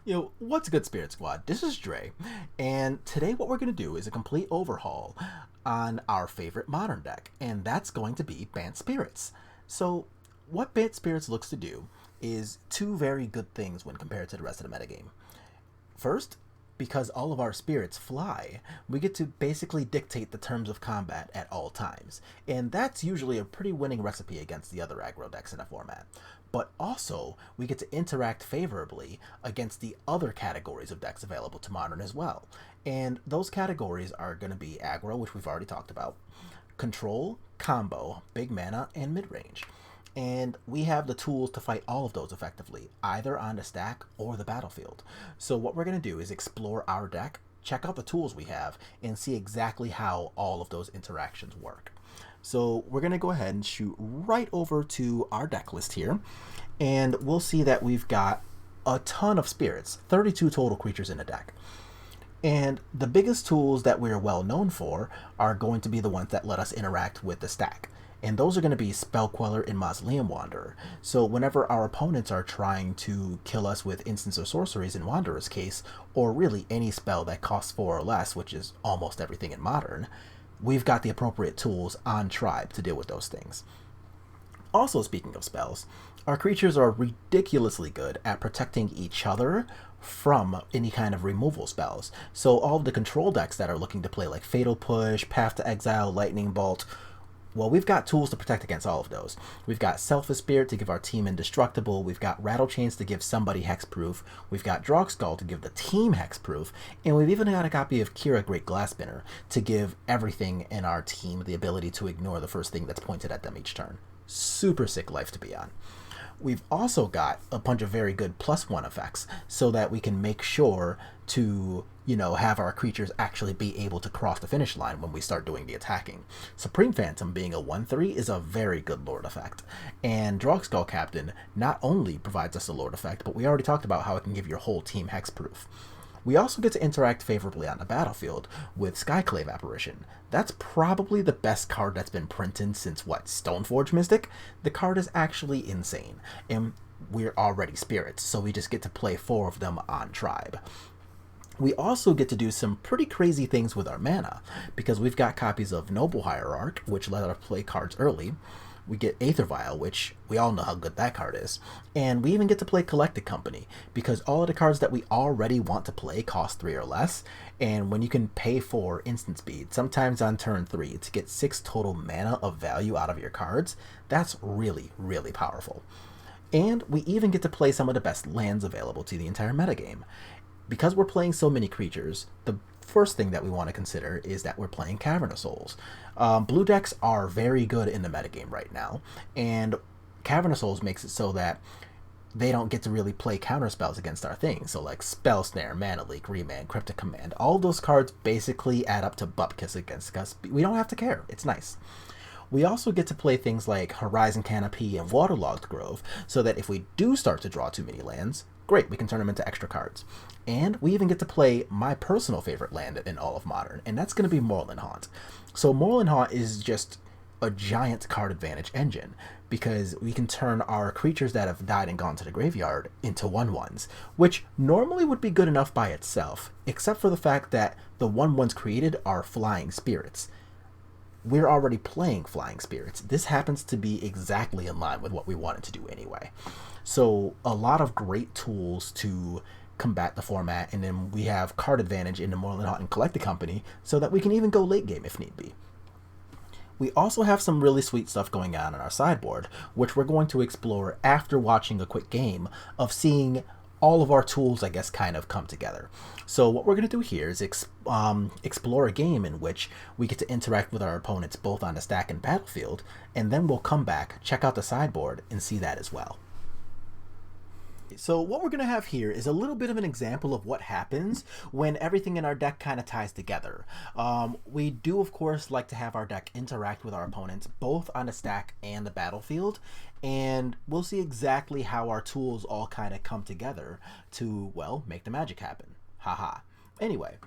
What's good, Spirit Squad? This is Dre, and today what we're going to do is a complete overhaul on our favorite modern deck, and that's going to be Bant Spirits. So, what Bant Spirits looks to do is two very good things when compared to the rest of the metagame. First, because all of our spirits fly, we get to basically dictate the terms of combat at all times, and that's usually a pretty winning recipe against the other aggro decks in a format. But also, we get to interact favorably against the other categories of decks available to Modern as well. And those categories are going to be aggro, which we've already talked about, control, combo, big mana, and mid range. And we have the tools to fight all of those effectively, either on the stack or the battlefield. So what we're going to do is explore our deck, check out the tools we have, and see exactly how all of those interactions work. So we're going to go ahead and shoot right over to our deck list here, and we'll see that we've got a ton of spirits, 32 total creatures in the deck. And the biggest tools that we're well known for are going to be the ones that let us interact with the stack. And those are going to be Spell Queller and Mausoleum Wanderer. So whenever our opponents are trying to kill us with instants or sorceries in Wanderer's case, or really any spell that costs 4 or less, which is almost everything in Modern, we've got the appropriate tools on Tribe to deal with those things. Also, speaking of spells, our creatures are ridiculously good at protecting each other from any kind of removal spells. So all of the control decks that are looking to play like Fatal Push, Path to Exile, Lightning Bolt, well, we've got tools to protect against all of those. We've got Selfish Spirit to give our team indestructible. We've got Rattle Chains to give somebody hexproof. We've got Drogskull to give the team hexproof. And we've even got a copy of Kira Great Glassspinner to give everything in our team the ability to ignore the first thing that's pointed at them each turn. Super sick life to be on. We've also got a bunch of very good +1 effects so that we can make sure to, have our creatures actually be able to cross the finish line when we start doing the attacking. Supreme Phantom being a 1/3 is a very good Lord effect. And Drogskull Captain not only provides us a Lord effect, but we already talked about how it can give your whole team hexproof. We also get to interact favorably on the battlefield with Skyclave Apparition. That's probably the best card that's been printed since, Stoneforge Mystic? The card is actually insane, and we're already spirits, so we just get to play 4 of them on Tribe. We also get to do some pretty crazy things with our mana, because we've got copies of Noble Hierarch, which let us play cards early. We get Aether Vial, which we all know how good that card is. And we even get to play Collected Company, because all of the cards that we already want to play cost 3 or less, and when you can pay for instant speed, sometimes on turn 3, to get 6 total mana of value out of your cards, that's really, really powerful. And we even get to play some of the best lands available to the entire metagame. Because we're playing so many creatures, the first thing that we want to consider is that we're playing Cavern of Souls. Blue decks are very good in the metagame right now, and Cavern of Souls makes it so that they don't get to really play counter spells against our things. So like Spell Snare, Mana Leak, Remand, Cryptic Command, all those cards basically add up to Bupkis against us. We don't have to care. It's nice. We also get to play things like Horizon Canopy and Waterlogged Grove, so that if we do start to draw too many lands, great, we can turn them into extra cards. And we even get to play my personal favorite land in all of Modern, and that's going to be Moorland Haunt. So Moorland Haunt is just a giant card advantage engine, because we can turn our creatures that have died and gone to the graveyard into 1/1s, which normally would be good enough by itself, except for the fact that the 1/1s created are flying spirits. We're already playing flying spirits. This happens to be exactly in line with what we wanted to do anyway. So a lot of great tools to combat the format, and then we have card advantage in the Moorland Haunt and Collected Company so that we can even go late game if need be. We also have some really sweet stuff going on in our sideboard, which we're going to explore after watching a quick game of seeing all of our tools, I guess, kind of come together. So what we're going to do here is explore a game in which we get to interact with our opponents both on the stack and battlefield, and then we'll come back, check out the sideboard, and see that as well. So what we're going to have here is a little bit of an example of what happens when everything in our deck kind of ties together. We do, of course, like to have our deck interact with our opponents both on the stack and the battlefield, and we'll see exactly how our tools all kind of come together to, well, make the magic happen. Haha. Anyway,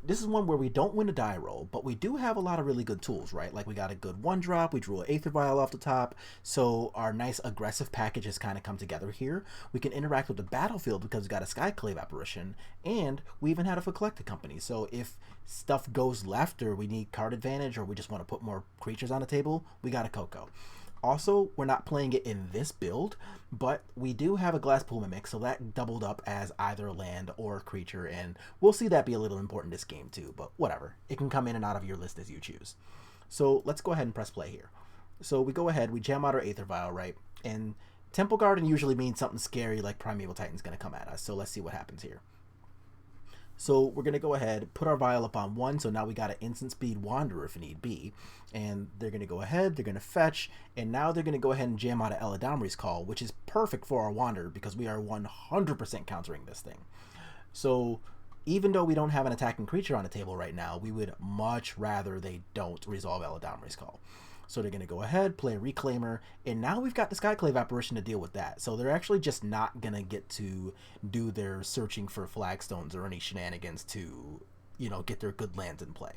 this is one where we don't win a die roll, but we do have a lot of really good tools, right? Like we got a good 1-drop, we drew an Aether Vial off the top, so our nice aggressive package has kind of come together here. We can interact with the battlefield because we got a Skyclave Apparition, and we even had a Collected Company, so if stuff goes left or we need card advantage or we just want to put more creatures on the table, we got a Coco. Also, we're not playing it in this build, but we do have a Glasspool Mimic, so that doubled up as either a land or a creature, and we'll see that be a little important this game too, but whatever. It can come in and out of your list as you choose. So let's go ahead and press play here. So we go ahead, we jam out our Aether Vial, right? And Temple Garden usually means something scary like Primeval Titan's going to come at us, so let's see what happens here. So we're going to go ahead, put our Vial up on 1, so now we got an instant speed Wanderer if need be. And they're going to go ahead, they're going to fetch, and now they're going to go ahead and jam out of Eladamri's Call, which is perfect for our Wanderer because we are 100% countering this thing. So even though we don't have an attacking creature on the table right now, we would much rather they don't resolve Eladamri's Call. So they're going to go ahead, play a Reclaimer, and now we've got the Skyclave Apparition to deal with that. So they're actually just not going to get to do their searching for flagstones or any shenanigans to, you know, get their good lands in play.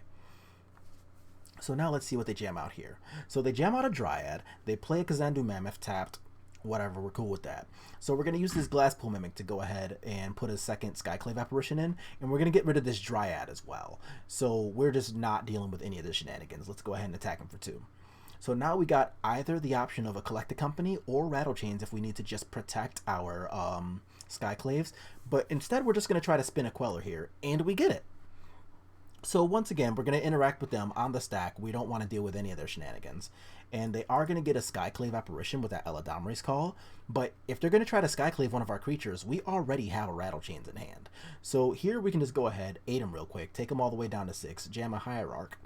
So now let's see what they jam out here. So they jam out a Dryad, they play a Kazandu Mammoth tapped, whatever, we're cool with that. So we're going to use this Glasspool Mimic to go ahead and put a second Skyclave Apparition in, and we're going to get rid of this Dryad as well. So we're just not dealing with any of the shenanigans. Let's go ahead and attack him for 2. So now we got either the option of a Collected Company or Rattle Chains if we need to just protect our Skyclaves, but instead we're just going to try to spin a Queller here, and we get it. So once again, we're going to interact with them on the stack. We don't want to deal with any of their shenanigans. And they are going to get a Skyclave Apparition with that Eladamri's Call, but if they're going to try to Skyclave one of our creatures, we already have a Rattle Chains in hand. So here we can just go ahead, 8 them real quick, take them all the way down to 6, jam a Hierarch,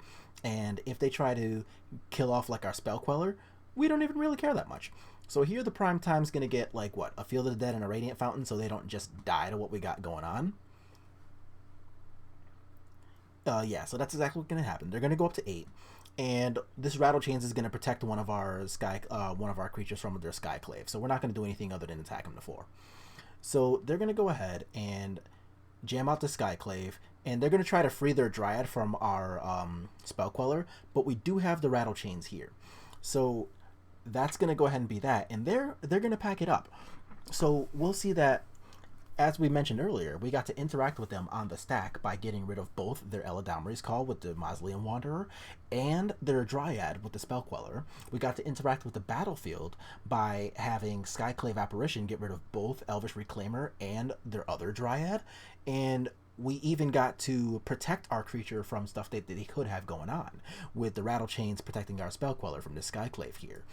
and if they try to kill off like our Spell Queller, we don't even really care that much. So here the Prime Time's going to get like what, a Field of the Dead and a Radiant Fountain, so they don't just die to what we got going on. Yeah, so that's exactly what's going to happen. They're going to go up to 8, and this Rattle Chains is going to protect one of our creatures from their Skyclave. So we're not going to do anything other than attack them to 4. So they're going to go ahead and jam out the Skyclave, and they're going to try to free their Dryad from our Spell Queller, but we do have the Rattle Chains here. So that's going to go ahead and be that, and they're going to pack it up. So we'll see that, as we mentioned earlier, we got to interact with them on the stack by getting rid of both their Eladamri's Call with the Mausoleum Wanderer and their Dryad with the Spell Queller. We got to interact with the battlefield by having Skyclave Apparition get rid of both Elvish Reclaimer and their other Dryad, and we even got to protect our creature from stuff that they could have going on, with the Rattle Chains protecting our Spell Queller from the Skyclave here.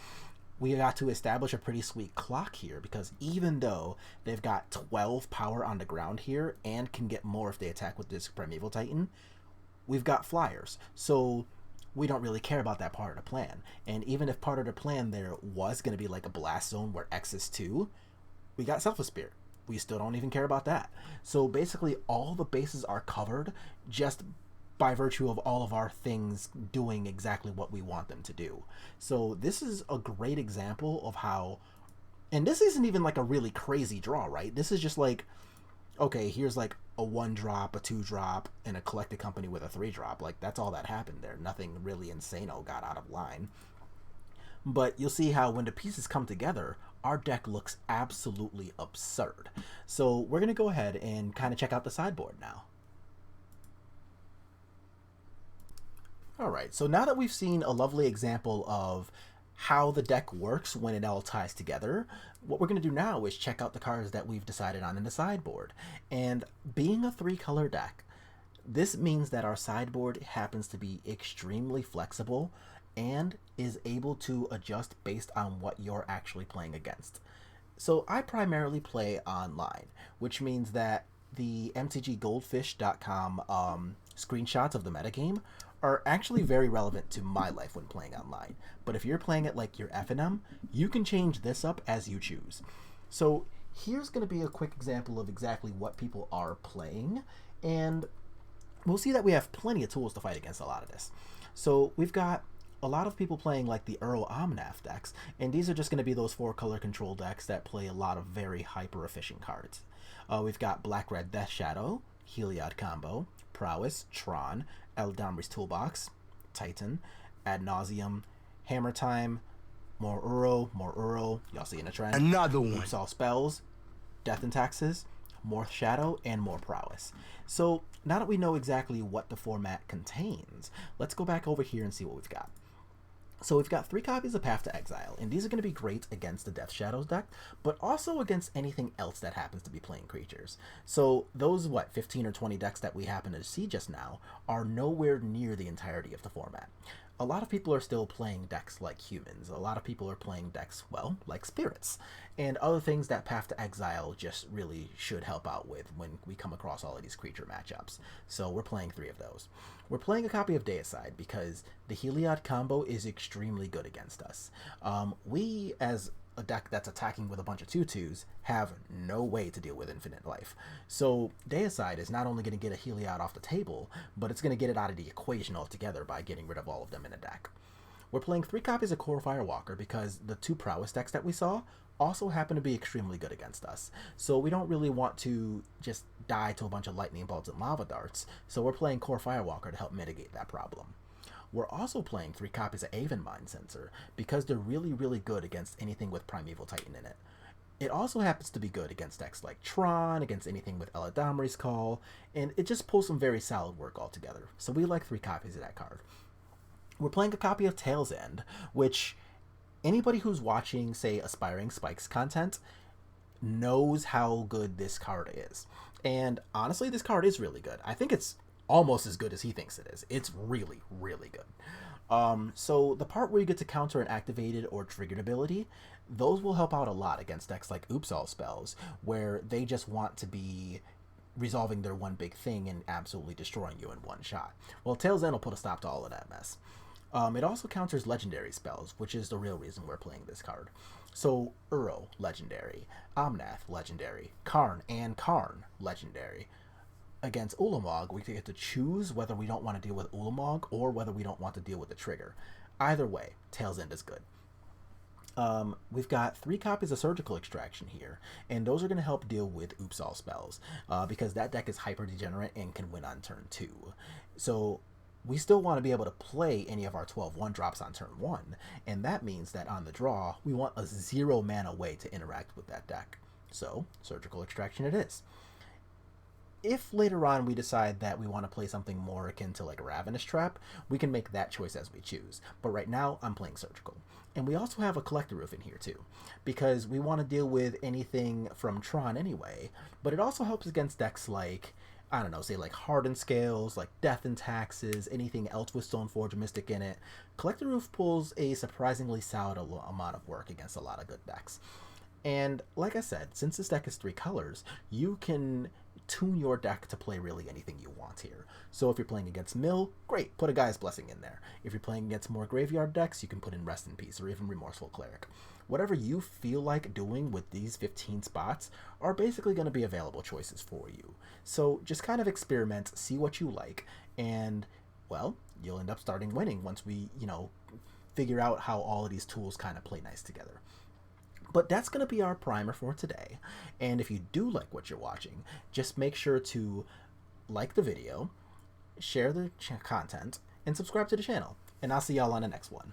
We got to establish a pretty sweet clock here, because even though they've got 12 power on the ground here and can get more if they attack with this Primeval Titan, we've got flyers. So we don't really care about that part of the plan. And even if part of the plan there was going to be like a blast zone where X is 2, we got Selfless Spirit. We still don't even care about that. So basically all the bases are covered just by virtue of all of our things doing exactly what we want them to do. So this is a great example of how, and this isn't even like a really crazy draw, right? This is just like, okay, here's like a 1-drop, a 2-drop, and a Collected Company with a 3-drop. Like, that's all that happened there. Nothing really insano got out of line. But you'll see how when the pieces come together, our deck looks absolutely absurd. So we're going to go ahead and kind of check out the sideboard now. Alright, so now that we've seen a lovely example of how the deck works when it all ties together, what we're going to do now is check out the cards that we've decided on in the sideboard. And being a 3-color deck, this means that our sideboard happens to be extremely flexible and is able to adjust based on what you're actually playing against. So I primarily play online, which means that the mtggoldfish.com screenshots of the metagame are actually very relevant to my life when playing online. But if you're playing it like you're FNM, you can change this up as you choose. So here's going to be a quick example of exactly what people are playing, and we'll see that we have plenty of tools to fight against a lot of this. So we've got a lot of people playing like the Earl Omnath decks, and these are just going to be those 4-color control decks that play a lot of very hyper-efficient cards. We've got Black-Red Death Shadow, Heliod combo, Prowess, Tron, Eldamri's Toolbox, Titan, Ad Nauseum, Hammer Time, more Uro, y'all seeing a trend? Another one. Oops All Spells, Death and Taxes, more Shadow, and more Prowess. So now that we know exactly what the format contains, let's go back over here and see what we've got. So we've got 3 copies of Path to Exile, and these are going to be great against the Death Shadows deck, but also against anything else that happens to be playing creatures. So those, 15 or 20 decks that we happen to see just now are nowhere near the entirety of the format. A lot of people are still playing decks like humans. A lot of people are playing decks, well, like spirits, and other things that Path to Exile just really should help out with when we come across all of these creature matchups. So we're playing 3 of those. We're playing a copy of Deicide because the Heliod combo is extremely good against us. We, as a deck that's attacking with a bunch of 2/2s, have no way to deal with infinite life. So Deicide is not only going to get a Heliod off the table, but it's going to get it out of the equation altogether by getting rid of all of them in a deck. We're playing 3 copies of Core Firewalker because the 2 Prowess decks that we saw also happen to be extremely good against us. So we don't really want to just die to a bunch of lightning bolts and lava darts, so we're playing Core Firewalker to help mitigate that problem. We're also playing 3 copies of Aven Mind Sensor because they're really good against anything with Primeval Titan in it. It also happens to be good against decks like Tron, against anything with Eladamri's Call, and it just pulls some very solid work altogether. So we like 3 copies of that card. We're playing a copy of Tail's End, which anybody who's watching, say, Aspiring Spikes content knows how good this card is. And honestly, this card is really good. I think it's almost as good as he thinks it is. It's really good. So the part where you get to counter an activated or triggered ability, those will help out a lot against decks like Oops All Spells, where they just want to be resolving their one big thing and absolutely destroying you in one shot. Well, Tail's End will put a stop to all of that mess. It also counters legendary spells, which is the real reason we're playing this card. So Uro, legendary. Omnath, legendary. Karn and Karn, legendary. Against Ulamog, we get to choose whether we don't want to deal with Ulamog or whether we don't want to deal with the trigger. Either way, Tail's End is good. We've got 3 copies of Surgical Extraction here, and those are going to help deal with Oops All Spells, because that deck is hyper degenerate and can win on turn 2. So we still want to be able to play any of our 12 1-drops on turn 1, and that means that on the draw, we want a 0 mana way to interact with that deck. So, Surgical Extraction it is. If later on we decide that we want to play something more akin to like Ravenous Trap, we can make that choice as we choose. But right now, I'm playing Surgical. And we also have a Collector Roof in here too, because we want to deal with anything from Tron anyway, but it also helps against decks like, I don't know, say like Hardened Scales, like Death and Taxes, anything else with Stoneforge Mystic in it. Collector Roof pulls a surprisingly solid amount of work against a lot of good decks. And like I said, since this deck is 3 colors, you can tune your deck to play really anything you want here. So if you're playing against Mill, great, put a Gaia's Blessing in there. If you're playing against more graveyard decks, you can put in Rest in Peace or even Remorseful Cleric. Whatever you feel like doing with these 15 spots are basically going to be available choices for you. So just kind of experiment, see what you like, and, well, you'll end up starting winning once we, figure out how all of these tools kind of play nice together. But that's going to be our primer for today. And if you do like what you're watching, just make sure to like the video, share the content, and subscribe to the channel. And I'll see y'all on the next one.